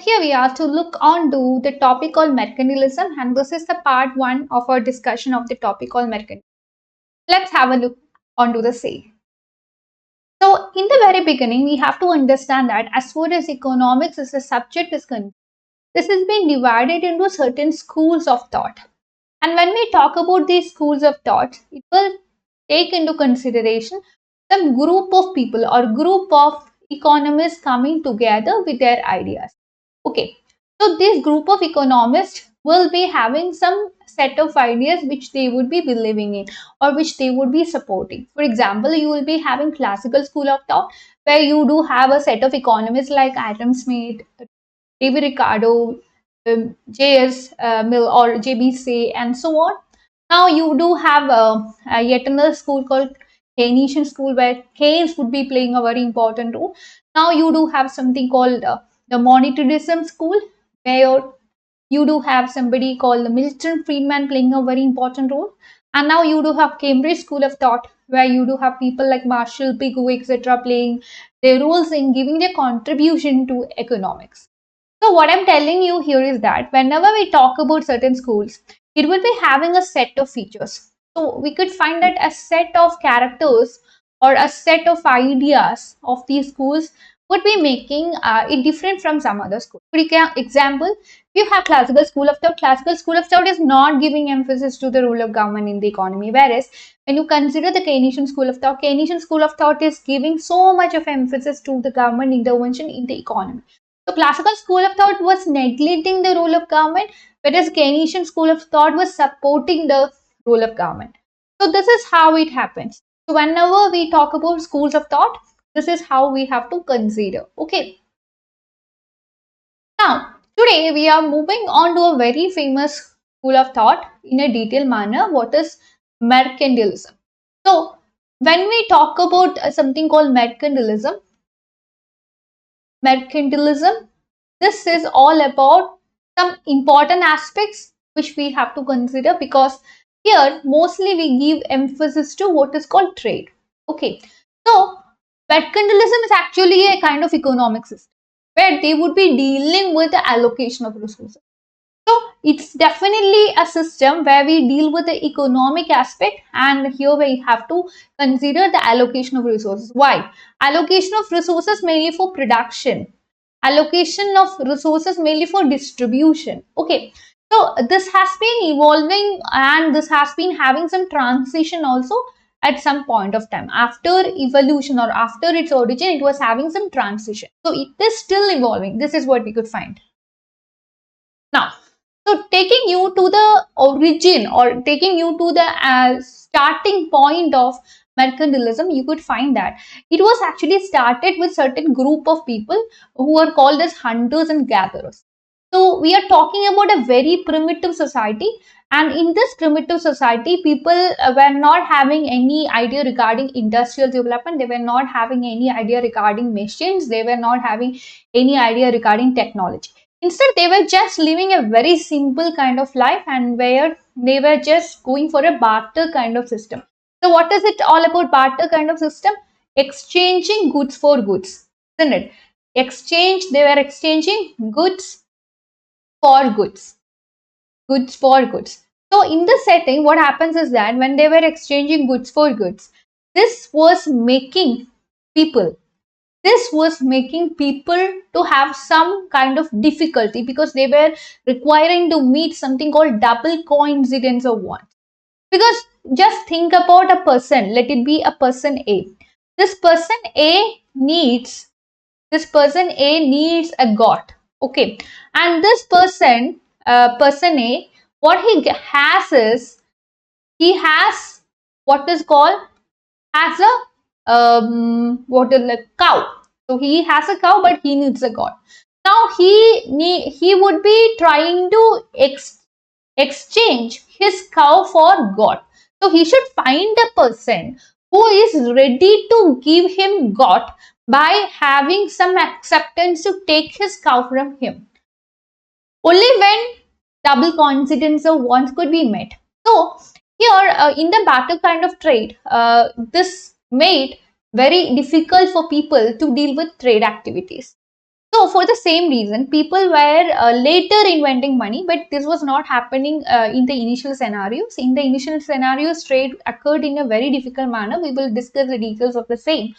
here we are to look on to the topic called mercantilism, and this is the part 1 of our discussion of the topic called mercantilism. Let's have a look onto the same. So in the very beginning, we have to understand that as far as economics as a subject is concerned, this has been divided into certain schools of thought. And when we talk about these schools of thought, it will take into consideration some group of people or group of economists coming together with their ideas. Okay, so this group of economists will be having some set of ideas which they would be believing in or which they would be supporting. For example, you will be having classical school of thought where you do have a set of economists like Adam Smith, David Ricardo, J.S. Mill or J.B. Say, and so on. Now you do have yet another school called Keynesian school where Keynes would be playing a very important role. Now you do have something called the monetarism school where you do have somebody called the Milton Friedman playing a very important role. And now you do have Cambridge School of Thought where you do have people like Marshall, Pigou, etc. playing their roles in giving their contribution to economics. So what I'm telling you here is that whenever we talk about certain schools, it will be having a set of features. So we could find that a set of characters or a set of ideas of these schools would be making it different from some other school. For example, you have classical school of thought. Classical school of thought is not giving emphasis to the role of government in the economy, whereas when you consider the Keynesian school of thought, Keynesian school of thought is giving so much of emphasis to the government intervention in the economy. So classical school of thought was neglecting the role of government, whereas Keynesian school of thought was supporting the role of government. So this is how it happens. So whenever we talk about schools of thought, this is how we have to consider. Okay. Now, today we are moving on to a very famous school of thought in a detailed manner. What is mercantilism? So when we talk about something called mercantilism, this is all about some important aspects which we have to consider, because here mostly we give emphasis to what is called trade. Okay, so mercantilism is actually a kind of economic system where they would be dealing with the allocation of resources. So it's definitely a system where we deal with the economic aspect, and here we have to consider the allocation of resources. Why? Allocation of resources mainly for production, allocation of resources mainly for distribution. Okay, so this has been evolving and this has been having some transition also at some point of time. After evolution or after its origin, it was having some transition. So it is still evolving. This is what we could find. Now, so taking you to the origin or taking you to the starting point of mercantilism, you could find that it was actually started with certain group of people who are called as hunters and gatherers. So we are talking about a very primitive society, and in this primitive society, people were not having any idea regarding industrial development. They were not having any idea regarding machines. They were not having any idea regarding technology. Instead, they were just living a very simple kind of life, and where they were just going for a barter kind of system. So what is it all about, barter kind of system? Exchanging goods for goods, isn't it? They were exchanging goods for goods. Goods for goods. So in this setting, what happens is that when they were exchanging goods for goods, this was making people to have some kind of difficulty, because they were requiring to meet something called double coincidence of wants. Because just think about a person, let it be a person A. This person A needs a god. Okay, and this person A, what he has is, he has what is called as a cow. So he has a cow, but he needs a god. Now he would be trying to exchange his cow for god. So he should find a person who is ready to give him god by having some acceptance to take his cow from him. Only when double coincidence of wants could be met. So here in the barter kind of trade, this made very difficult for people to deal with trade activities. So for the same reason, people were later inventing money, but this was not happening in the initial scenarios. In the initial scenarios, trade occurred in a very difficult manner. We will discuss the details of the same.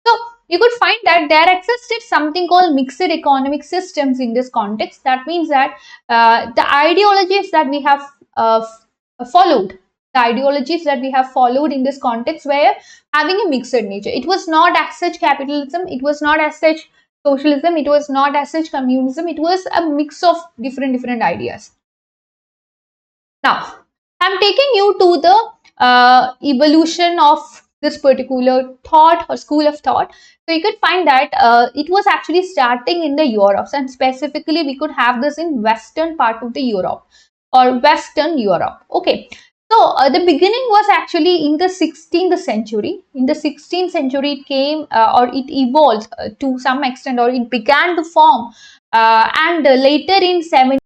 So you could find that there existed something called mixed economic systems in this context. That means that the ideologies that we have followed, in this context were having a mixed nature. It was not as such capitalism, it was not as such socialism, it was not as such communism, it was a mix of different ideas. Now, I'm taking you to the evolution of this particular thought or school of thought. So you could find that it was actually starting in the Europe, and specifically we could have this in western part of the Europe or Western Europe. Okay. So the beginning was actually in the 16th century. In the 16th century, it came or it evolved to some extent, or it began to form, and later in 17th